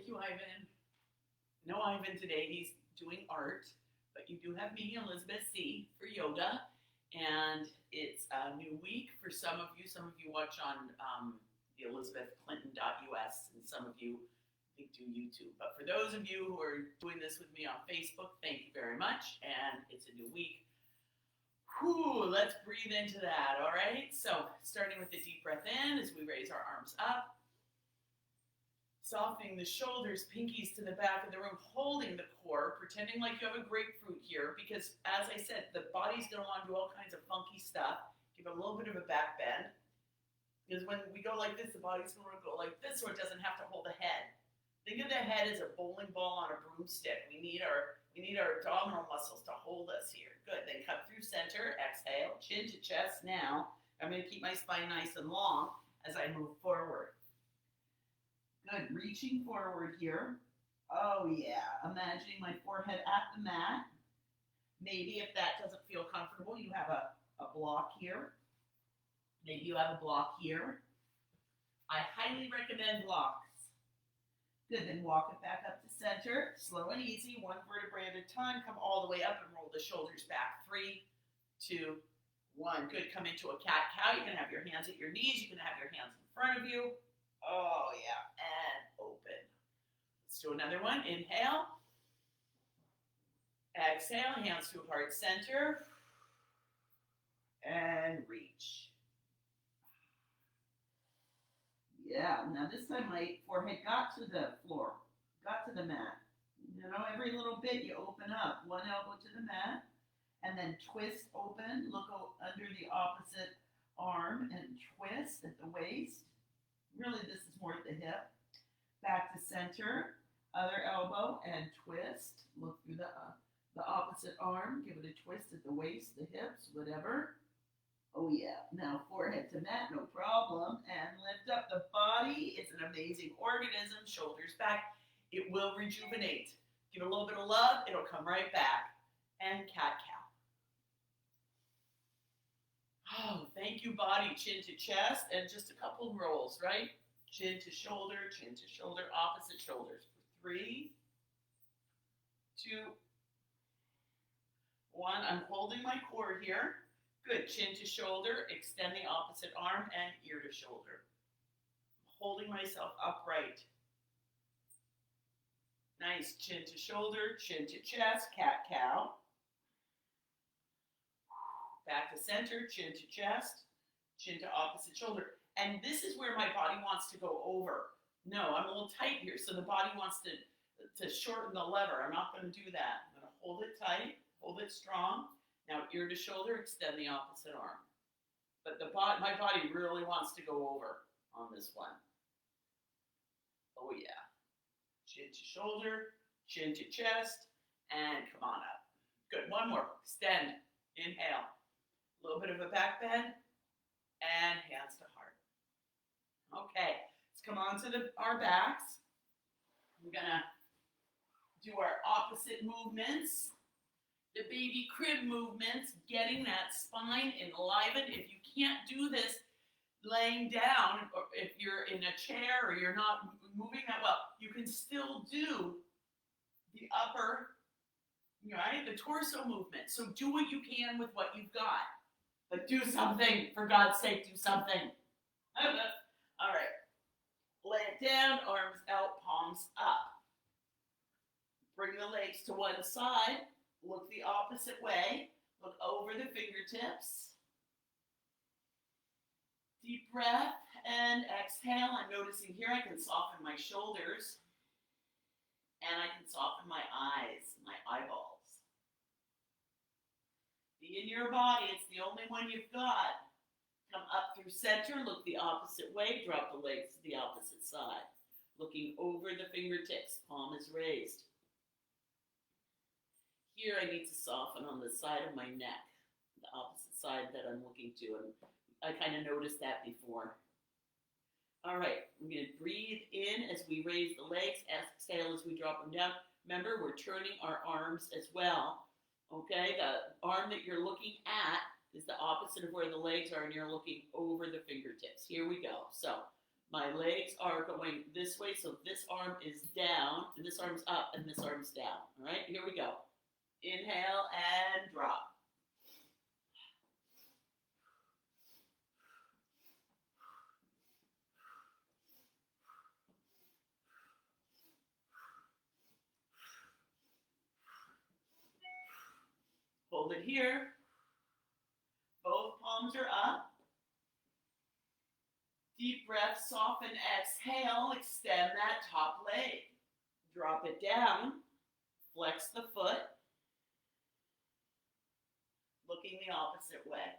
Thank you, Ivan. No Ivan today, he's doing art, but you do have me, Elizabeth C, for yoga. And it's a new week for some of you. Some of you watch on the elizabethclinton.us, and some of you I think do YouTube. But for those of you who are doing this with me on Facebook, thank you very much. And it's a new week. Whew, let's breathe into that, all right? So starting with the deep breath in as we raise our arms up. Softening the shoulders, pinkies to the back of the room, holding the core, pretending like you have a grapefruit here, because as I said, the body's going to want to do all kinds of funky stuff. Give it a little bit of a back bend, because when we go like this, the body's going to go like this, so it doesn't have to hold the head. Think of the head as a bowling ball on a broomstick. We need our abdominal muscles to hold us here. Good. Then come through center, exhale, chin to chest. Now I'm going to keep my spine nice and long as I move forward. Good, reaching forward here. Oh yeah, imagining my forehead at the mat. Maybe if that doesn't feel comfortable, you have a block here. Maybe you have a block here. I highly recommend blocks. Good, then walk it back up to center. Slow and easy, one vertebrae at a time. Come all the way up and roll the shoulders back. 3, 2, 1. Good, come into a cat-cow. You can have your hands at your knees. You can have your hands in front of you. Oh, yeah, and open. Let's do another one. Inhale. Exhale, hands to heart center. And reach. Yeah, now this time my forehead got to the floor, got to the mat. You know, every little bit you open up. One elbow to the mat, and then twist open. Look under the opposite arm and twist at the waist. Really, this is more at the hip. Back to center, other elbow, and twist. Look through the opposite arm. Give it a twist at the waist, the hips, whatever. Oh, yeah. Now, forehead to mat, no problem. And lift up the body. It's an amazing organism. Shoulders back. It will rejuvenate. Give it a little bit of love. It'll come right back. And cat-cow. Oh, thank you, body. Chin to chest, and just a couple rolls, right? Chin to shoulder, opposite shoulders. 3, 2, 1. I'm holding my core here. Good. Chin to shoulder, extend the opposite arm, and ear to shoulder. Holding myself upright. Nice. Chin to shoulder, chin to chest, cat-cow. Back to center, chin to chest, chin to opposite shoulder. And this is where my body wants to go over. No, I'm a little tight here, so the body wants to shorten the lever. I'm not going to do that. I'm going to hold it tight, hold it strong. Now, ear to shoulder, extend the opposite arm. But my body really wants to go over on this one. Oh, yeah. Chin to shoulder, chin to chest, and come on up. Good. One more. Extend. Inhale. A little bit of a back bend, and hands to heart. Okay, let's come on to our backs. We're going to do our opposite movements, the baby crib movements, getting that spine enlivened. If you can't do this laying down, or if you're in a chair or you're not moving that well, you can still do the upper, right, the torso movement. So do what you can with what you've got. But do something, for God's sake, do something. All right. Lay it down, arms out, palms up. Bring the legs to one side. Look the opposite way. Look over the fingertips. Deep breath and exhale. I'm noticing here I can soften my shoulders. And I can soften my eyes, my eyeballs. Be in your body. It's the only one you've got. Come up through center. Look the opposite way. Drop the legs to the opposite side. Looking over the fingertips. Palm is raised. Here I need to soften on the side of my neck. The opposite side that I'm looking to. And I kind of noticed that before. All right. We're going to breathe in as we raise the legs. Exhale as we drop them down. Remember, we're turning our arms as well. Okay, the arm that you're looking at is the opposite of where the legs are, and you're looking over the fingertips. Here we go. So My legs are going this way, so this arm is down, and this arm's up, and this arm's down. All right, here we go. Inhale and drop. Hold it here. Both palms are up. Deep breath, soften, exhale, extend that top leg. Drop it down, flex the foot, looking the opposite way.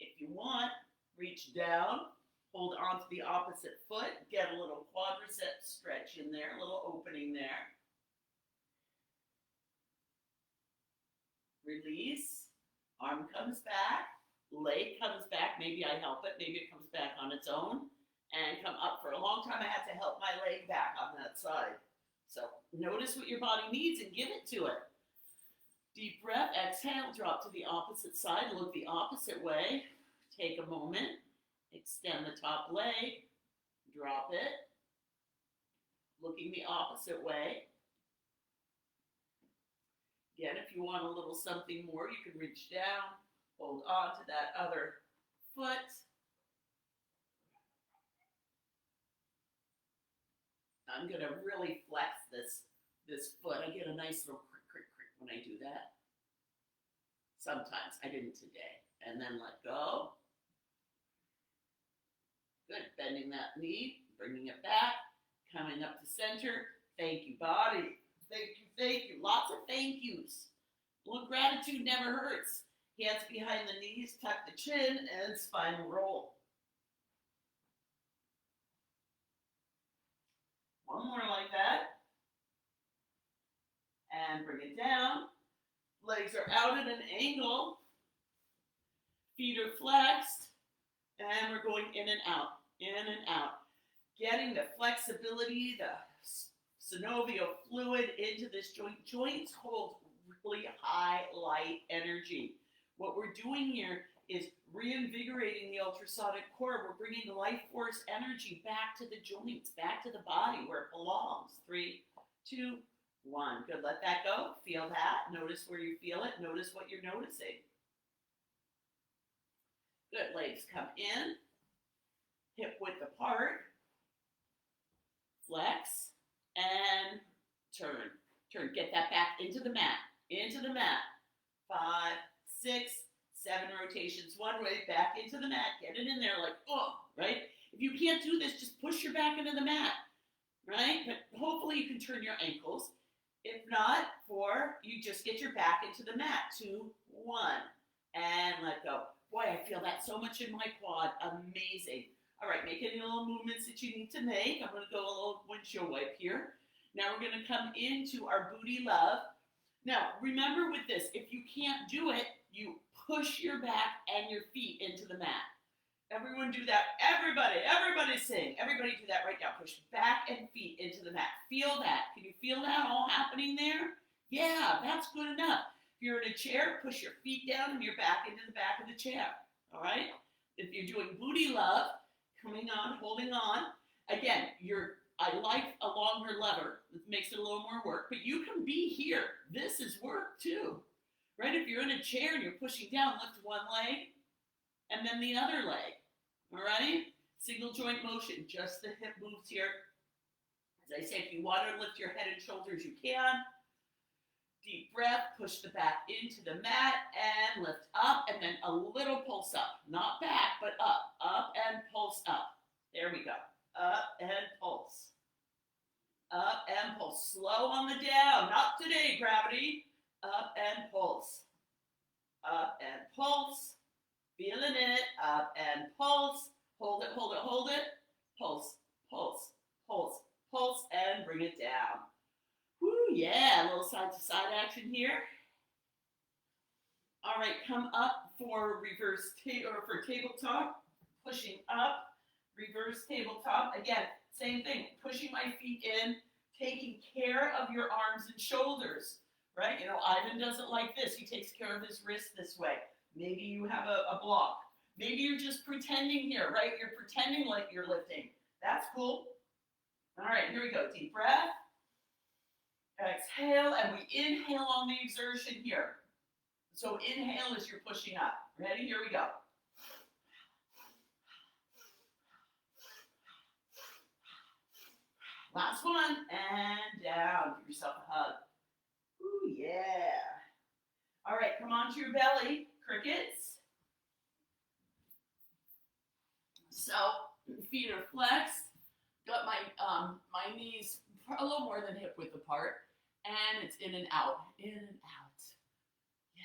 If you want, reach down, hold on to the opposite foot, get a little quadricep stretch in there, a little opening there. Release, arm comes back, leg comes back, maybe I help it, maybe it comes back on its own, and come up. For a long time I had to help my leg back on that side. So notice what your body needs and give it to it. Deep breath, exhale, drop to the opposite side, look the opposite way, take a moment, extend the top leg, drop it, looking the opposite way. Again, if you want a little something more, you can reach down, hold on to that other foot. I'm going to really flex this foot. I get a nice little crick, crick, crick when I do that. Sometimes. I didn't today. And then let go. Good. Bending that knee, bringing it back, coming up to center. Thank you, body. Thank you, thank you. Lots of thank yous. A little gratitude never hurts. Hands behind the knees, tuck the chin, and spine roll. One more like that. And bring it down. Legs are out at an angle. Feet are flexed. And we're going in and out, in and out. Getting the flexibility, the synovial fluid into this joint. Joints hold really high light energy. What we're doing here is reinvigorating the ultrasonic cord. We're bringing the life force energy back to the joints, back to the body where it belongs. 3, 2, 1. Good, let that go. Feel that. Notice where you feel it. Notice what you're noticing. Good, legs come in. Hip width apart. Flex. And turn. Turn. Get that back into the mat. Into the mat. 5, 6, 7 rotations one way, back into the mat. Get it in there like, oh, right? If you can't do this, just push your back into the mat, right? But hopefully you can turn your ankles. If not, 4, you just get your back into the mat. 2, 1, and let go. Boy, I feel that so much in my quad. Amazing. All right, make any little movements that you need to make. I'm going to go a little windshield wipe here. Now we're going to come into our booty love. Now, remember with this, if you can't do it, you push your back and your feet into the mat. Everyone do that. Everybody sing. Everybody do that right now. Push back and feet into the mat. Feel that. Can you feel that all happening there? Yeah, that's good enough. If you're in a chair, push your feet down and your back into the back of the chair. All right? If you're doing booty love, coming on, holding on. Again, I like a longer lever. It makes it a little more work, but you can be here. This is work too, right? If you're in a chair and you're pushing down, lift one leg and then the other leg, all right? Single joint motion, just the hip moves here. As I say, if you want to lift your head and shoulders, you can. Deep breath, push the back into the mat and lift up and then a little pulse up. Not back, but up and pulse up. There we go. Up and pulse. Up and pulse. Slow on the down. Not today, gravity. Up and pulse. Up and pulse. Feeling it. Up and pulse. Hold it, hold it, hold it. Pulse, pulse, pulse, pulse, and bring it down. Woo, yeah. A little side to side action here. All right, come up for reverse for tabletop. Pushing up. Reverse tabletop. Again, same thing. Pushing my feet in, taking care of your arms and shoulders, right? You know, Ivan does it like this. He takes care of his wrist this way. Maybe you have a block. Maybe you're just pretending here, right? You're pretending like you're lifting. That's cool. All right, here we go. Deep breath. Exhale, and we inhale on the exertion here. So inhale as you're pushing up. Ready? Here we go. Last one, and down. Give yourself a hug. Ooh, yeah. All right, come on to your belly. Crickets. So, feet are flexed. Got my my knees a little more than hip width apart. And it's in and out. In and out. Yeah.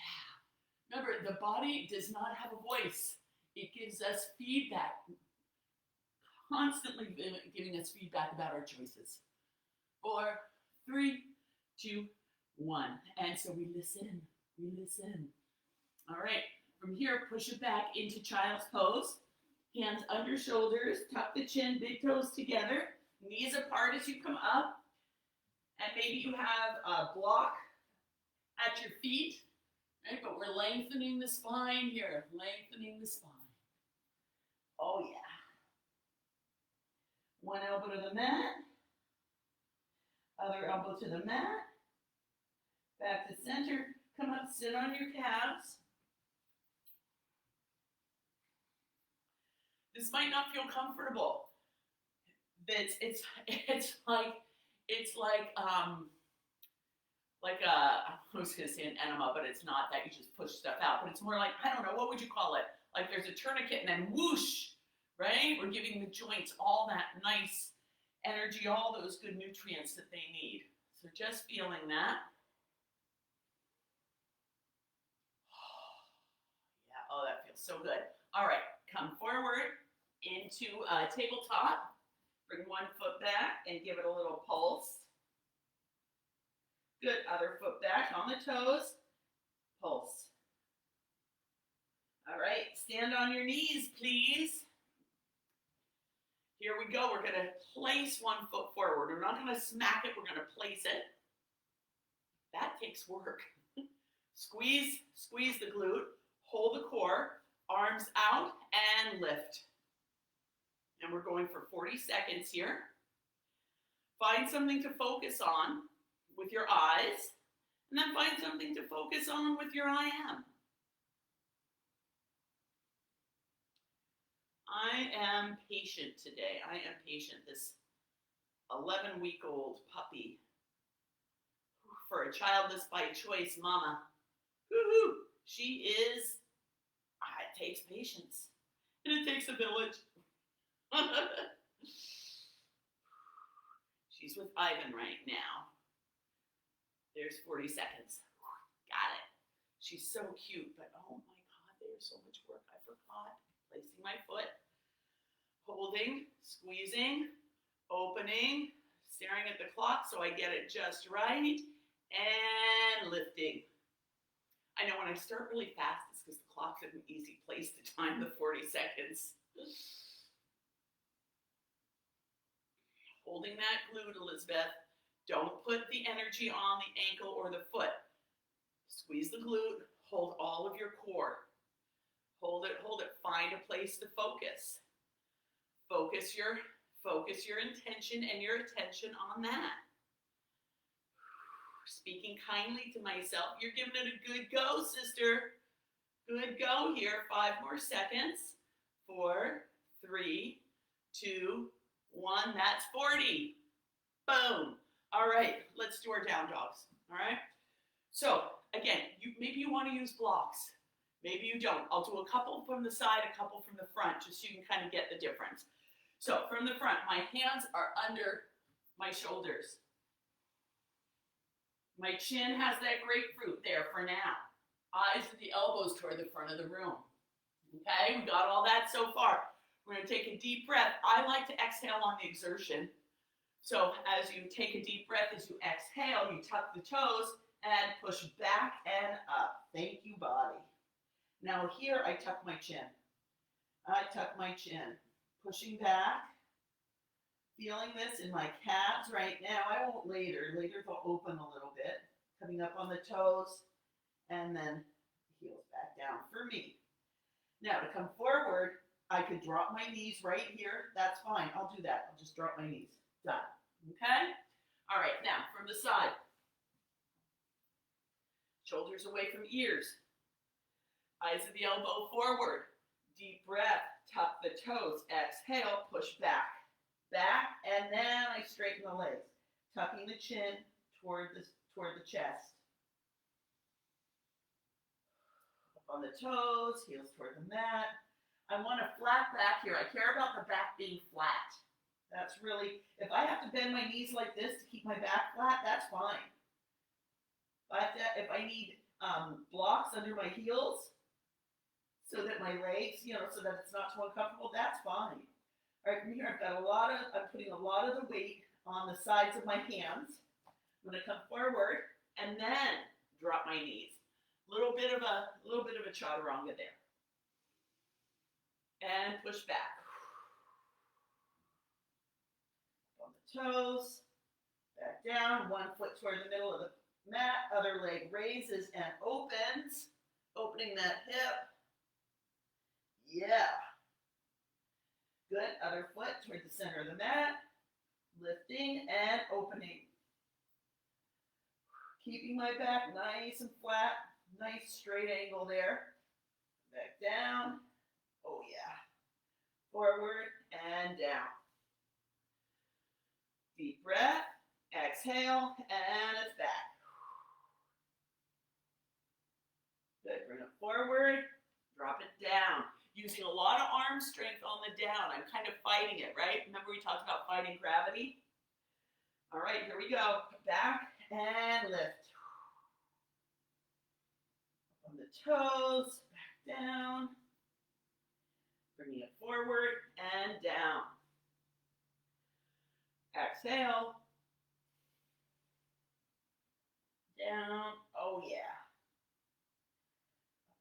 Remember, the body does not have a voice. It gives us feedback. Constantly giving us feedback about our choices. 4, 3, 2, 1. And so we listen. We listen. All right. From here, push it back into child's pose. Hands under shoulders. Tuck the chin. Big toes together. Knees apart as you come up. And maybe you have a block at your feet. Right? But we're lengthening the spine here. Lengthening the spine. Oh, yeah. One elbow to the mat. Other elbow to the mat. Back to center. Come up, sit on your calves. This might not feel comfortable. It's like I was gonna say an enema, but it's not that. You just push stuff out. But it's more like, I don't know, what would you call it? Like there's a tourniquet and then whoosh, right? We're giving the joints all that nice energy, all those good nutrients that they need. So just feeling that. Yeah, oh, that feels so good. All right, come forward into tabletop. Bring one foot back and give it a little pulse. Good, other foot back on the toes. Pulse. All right, stand on your knees, please. Here we go. We're going to place one foot forward. We're not going to smack it. We're going to place it. That takes work. Squeeze the glute. Hold the core. Arms out and lift. And we're going for 40 seconds here. Find something to focus on with your eyes. And then find something to focus on with your I am. I am patient today. I am patient. This 11-week-old puppy, for a childless by choice mama, woo-hoo, she is, it takes patience. And it takes a village. She's with Ivan right now. There's 40 seconds. Got it. She's so cute, but oh my God, there's so much work. I forgot. Placing my foot, holding, squeezing, opening, staring at the clock so I get it just right, and lifting. I know when I start really fast, it's because the clock's in an easy place to time the 40 seconds. Holding that glute, Elizabeth. Don't put the energy on the ankle or the foot. Squeeze the glute, hold all of your core. Hold it, find a place to focus. Focus your intention and your attention on that. Speaking kindly to myself, you're giving it a good go, sister. Good go here, 5 more seconds. 4, 3, 2, 1, that's 40. Boom. All right, let's do our down dogs, all right? So, again, maybe you want to use blocks. Maybe you don't. I'll do a couple from the side, a couple from the front, just so you can kind of get the difference. So from the front, my hands are under my shoulders. My chin has that grapefruit there for now. Eyes at the elbows toward the front of the room. Okay, we got all that so far. We're going to take a deep breath. I like to exhale on the exertion. So as you take a deep breath, as you exhale, you tuck the toes and push back and up. Thank you, body. Now here, I tuck my chin. I tuck my chin, pushing back, feeling this in my calves right now. I won't later. Later they'll open a little bit, coming up on the toes, and then heels back down for me. Now to come forward, I could drop my knees right here. That's fine. I'll do that. I'll just drop my knees. Done. Okay? All right, now from the side. Shoulders away from ears. Eyes of the elbow forward. Deep breath. Tuck the toes. Exhale. Push back. Back, and then I straighten the legs. Tucking the chin toward the chest. Up on the toes. Heels toward the mat. I want a flat back here. I care about the back being flat. That's really, if I have to bend my knees like this to keep my back flat, that's fine. But if I need blocks under my heels so that my legs, so that it's not too uncomfortable, that's fine. All right, from here, I'm putting a lot of the weight on the sides of my hands. I'm going to come forward and then drop my knees. Little bit of a chaturanga there. And push back. On the toes, back down, one foot toward the middle of the mat, other leg raises and opens, opening that hip. Yeah. Good, other foot toward the center of the mat, lifting and opening. Keeping my back nice and flat, nice straight angle there. Back down. Oh yeah. Forward and down. Deep breath. Exhale, and it's back. Good. Bring it forward. Drop it down. Using a lot of arm strength on the down. I'm kind of fighting it, right? Remember we talked about fighting gravity? All right, here we go. Back and lift. On the toes, back down. Bringing it forward and down. Exhale. Down. Oh, yeah.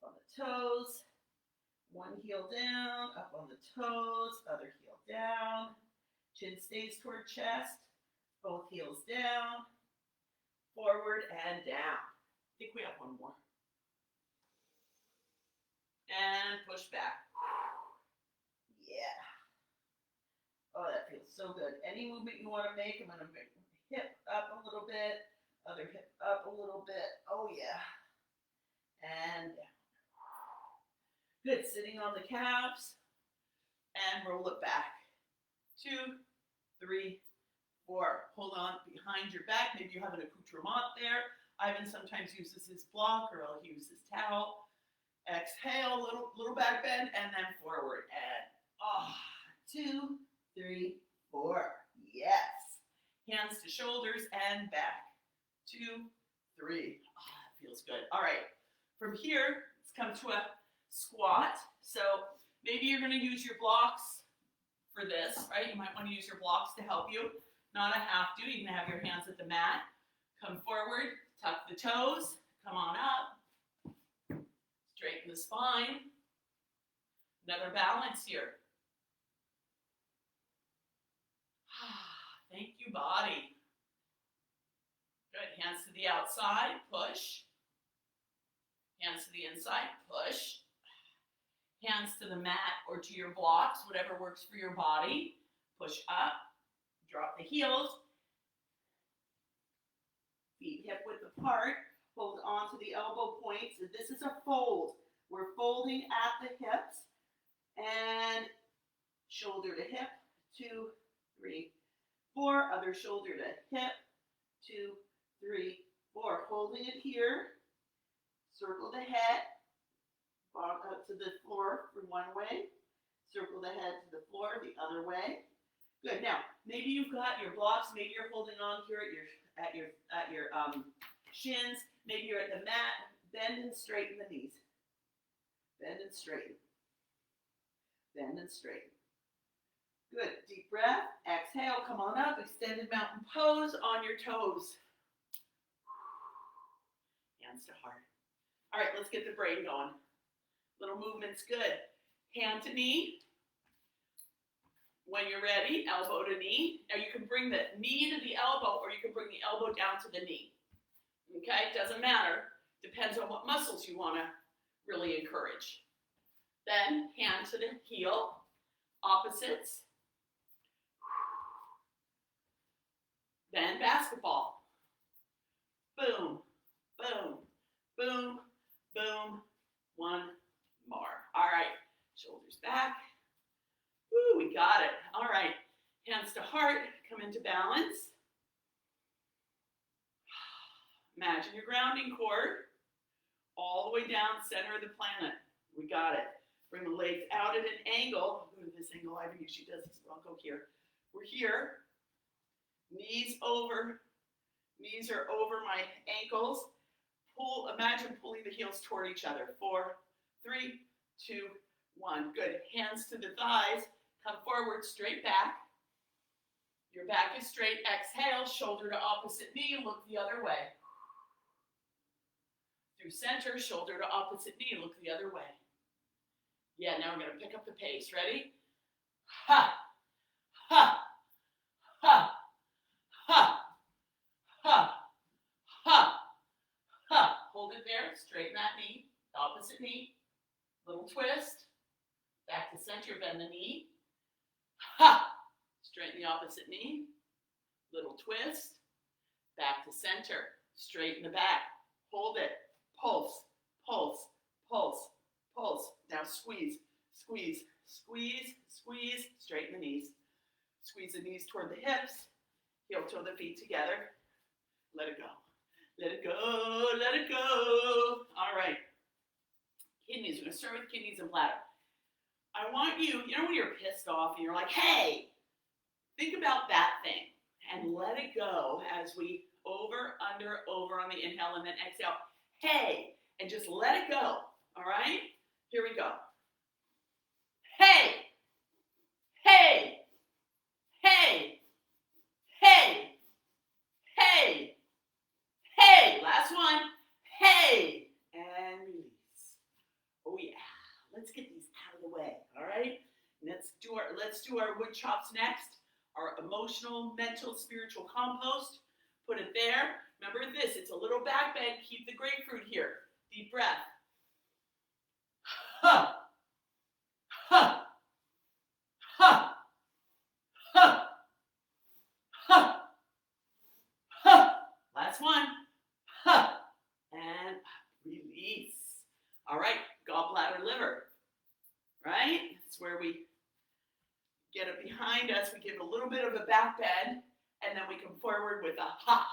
Up on the toes. One heel down. Up on the toes. Other heel down. Chin stays toward chest. Both heels down. Forward and down. I think we have one more. And push back. Yeah. Oh, that feels so good. Any movement you want to make, I'm going to make hip up a little bit, other hip up a little bit. Oh, yeah. And down. Good. Sitting on the calves and roll it back. 2, 3, 4. Hold on behind your back. Maybe you have an accoutrement there. Ivan sometimes uses his block, or I'll use his towel. Exhale, little back bend, and then forward. And 2, 3, 4. Yes. Hands to shoulders and back. 2, 3. That feels good. All right. From here, let's come to a squat. So maybe you're going to use your blocks for this, right? You might want to use your blocks to help you. Not a have to. You can have your hands at the mat. Come forward. Tuck the toes. Come on up. Straighten the spine. Another balance here. Thank you, body. Good. Hands to the outside. Push. Hands to the inside. Push. Hands to the mat or to your blocks, whatever works for your body. Push up. Drop the heels. Feet hip width apart. Hold on to the elbow points. This is a fold. We're folding at the hips. And shoulder to hip. 2, 3, 4. Other shoulder to hip. 2, 3, 4. Holding it here. Circle the head. Up to the floor for one way. Circle the head to the floor the other way. Good. Now, maybe you've got your blocks. Maybe you're holding on here at your shins. Maybe you're at the mat. Bend and straighten the knees. Bend and straighten. Bend and straighten. Good. Deep breath. Exhale. Come on up. Extended mountain pose on your toes. Hands to heart. All right, let's get the brain going. Little movement's good. Hand to knee. When you're ready, elbow to knee. Now you can bring the knee to the elbow, or you can bring the elbow down to the knee. Okay, doesn't matter. Depends on what muscles you want to really encourage. Then hand to the heel, opposites. Then basketball. Boom, boom, boom, boom. One more. All right, shoulders back. Woo, we got it. All right, hands to heart, come into balance. Imagine your grounding cord all the way down center of the planet. We got it. Bring the legs out at an angle. Go to this angle I usually does this. I'll go here. We're here. Knees over. Knees are over my ankles. Pull. Imagine pulling the heels toward each other. 4, 3, 2, 1. Good. Hands to the thighs. Come forward, straight back. Your back is straight. Exhale, shoulder to opposite knee. Look the other way. Through center, shoulder to opposite knee. Look the other way. Yeah, now we're going to pick up the pace. Ready? Ha! Ha! Ha! Ha! Ha! Ha! Ha! Hold it there. Straighten that knee. Opposite knee. Little twist. Back to center. Bend the knee. Ha! Straighten the opposite knee. Little twist. Back to center. Straighten the back. Hold it. Pulse. Pulse. Pulse. Pulse. Now squeeze. Squeeze. Squeeze. Squeeze. Straighten the knees. Squeeze the knees toward the hips. Heel toe the feet together. Let it go. Let it go. Let it go. All right. Kidneys. We're going to start with kidneys and bladder. I want you, when you're pissed off and you're like, hey, think about that thing and let it go as we over, under, over on the inhale and then exhale. Hey, and just let it go. All right? Here we go. Hey, hey, hey, hey, hey, hey. Last one. Hey, and release. Oh yeah. Let's get these out of the way, all right? Let's do our wood chops next. Our emotional, mental, spiritual compost. Put it there. Remember this, it's a little back bend. Keep the grapefruit here. Deep breath. Ha! Ha! Ha! Ha! Ha! Ha! Last one. Ha! And release. All right, gallbladder, liver. Right? It's where we get it behind us. We give a little bit of a back bend, and then we come forward with a ha.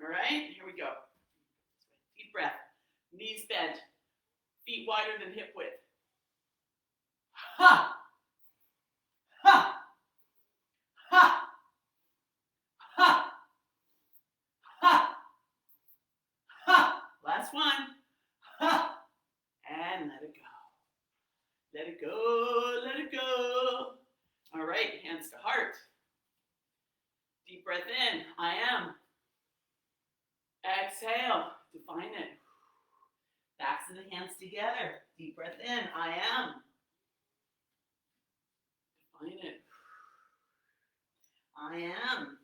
All right? Here we go. Deep breath. Knees bent. Feet wider than hip width. Ha. Ha. Ha. Ha. Ha. Ha. Last one. Ha. And let it go. Let it go, let it go. All right, hands to heart. Deep breath in, I am. Exhale, define it. Backs of the hands together. Deep breath in, I am. Define it. I am.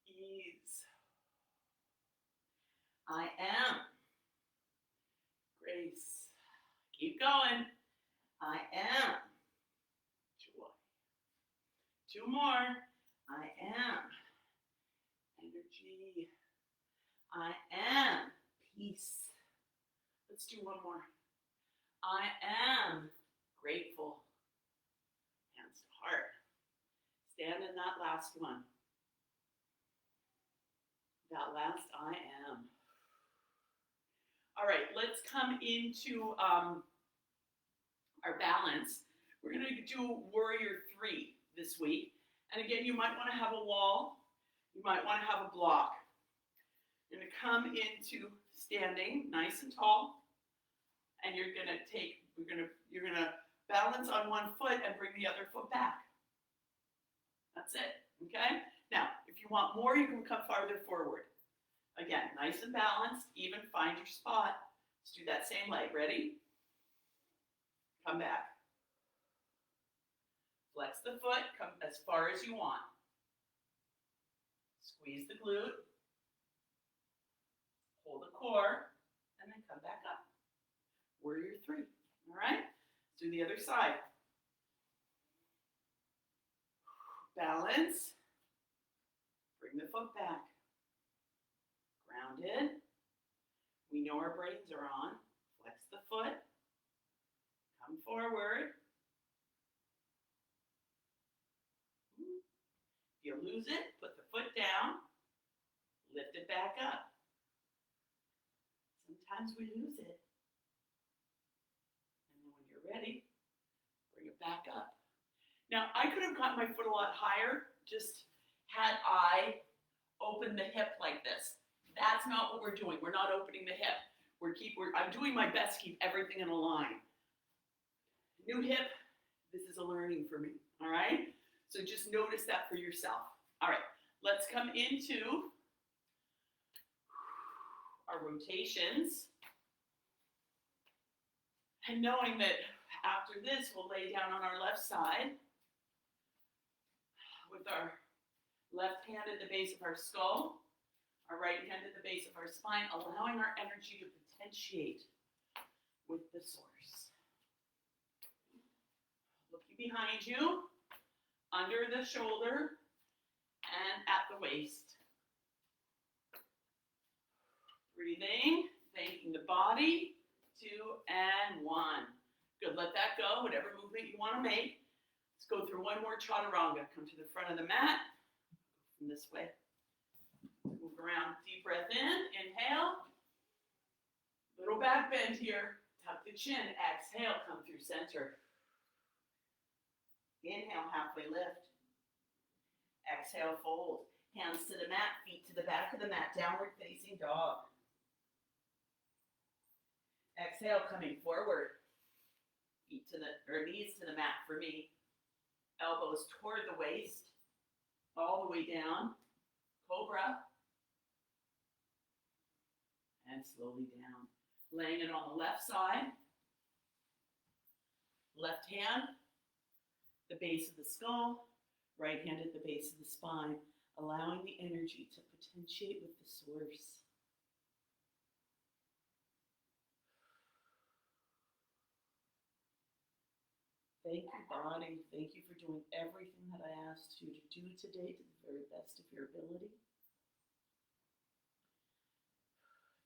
Ease. I am. Grace. Keep going. I am. Joy. 2 more. I am. Energy. I am. Peace. Let's do 1 more. I am grateful. Hands to heart. Stand in that last one. That last I am. All right, let's come into our balance. We're going to do Warrior 3 this week. And again, you might want to have a wall. You might want to have a block. You're going to come into standing nice and tall. And you're going to balance on one foot and bring the other foot back. That's it, okay? Now, if you want more, you can come farther forward. Again, nice and balanced, even, find your spot. Let's do that same leg, ready? Come back. Flex the foot, come as far as you want. Squeeze the glute. Hold the core, and then come back up. Warrior 3, all right? do the other side. Balance. Bring the foot back. Grounded. We know our brains are on. Flex the foot. Come forward. If you lose it, put the foot down. Lift it back up. Sometimes we lose it. And then when you're ready, bring it back up. Now, I could have gotten my foot a lot higher, just had I opened the hip like this. That's not what we're doing. We're not opening the hip. I'm doing my best to keep everything in a line. New hip, this is a learning for me, all right? So just notice that for yourself. All right, let's come into our rotations. And knowing that after this, we'll lay down on our left side with our left hand at the base of our skull, our right hand at the base of our spine, allowing our energy to potentiate with the source. Looking behind you, under the shoulder, and at the waist. Breathing, thanking the body, 2 and 1. Good, let that go, whatever movement you want to make. Let's go through one more chaturanga. Come to the front of the mat, from this way. Move around, deep breath in, inhale. Little back bend here, tuck the chin, exhale, come through center. Inhale, halfway lift. Exhale, fold. Hands to the mat, feet to the back of the mat, downward facing dog. Exhale, coming forward. Knees to the mat for me. Elbows toward the waist, all the way down. Cobra. And slowly down. Laying it on the left side. Left hand, the base of the skull. Right hand at the base of the spine. Allowing the energy to potentiate with the source. Thank you, body. Thank you for doing everything that I asked you to do today to the very best of your ability.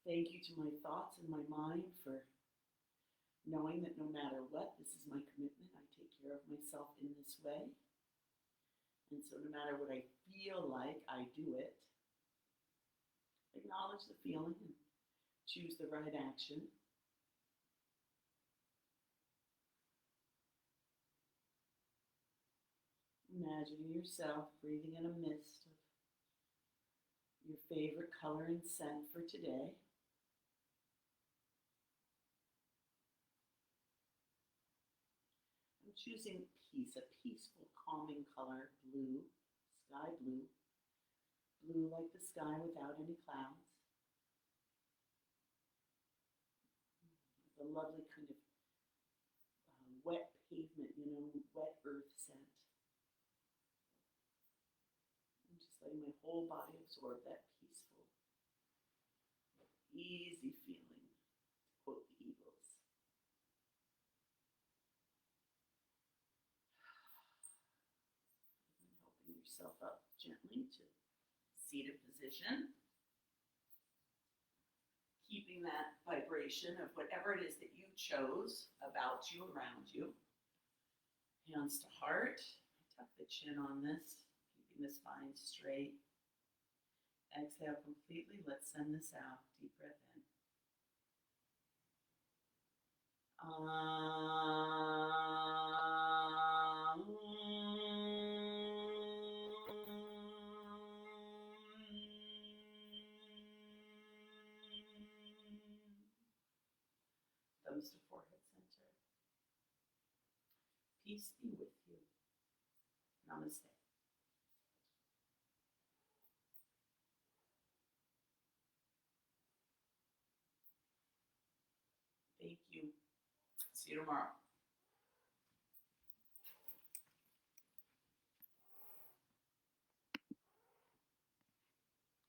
Thank you to my thoughts and my mind for knowing that no matter what, this is my commitment. I take care of myself in this way. And so no matter what I feel like, I do it. Acknowledge the feeling and choose the right action. Imagining yourself breathing in a mist of your favorite color and scent for today. I'm choosing peace, a peaceful, calming color, blue, sky blue. Blue like the sky without any clouds. The lovely kind of wet pavement, wet earth scent. Letting my whole body absorb that peaceful, easy feeling, to quote the Eagles. Helping yourself up gently to seated position. Keeping that vibration of whatever it is that you chose about you, around you. Hands to heart. Tuck the chin on this. The spine straight. Exhale completely. Let's send this out. Deep breath in. Thumbs to forehead center. Peace be with you. Namaste. Thank you. See you tomorrow.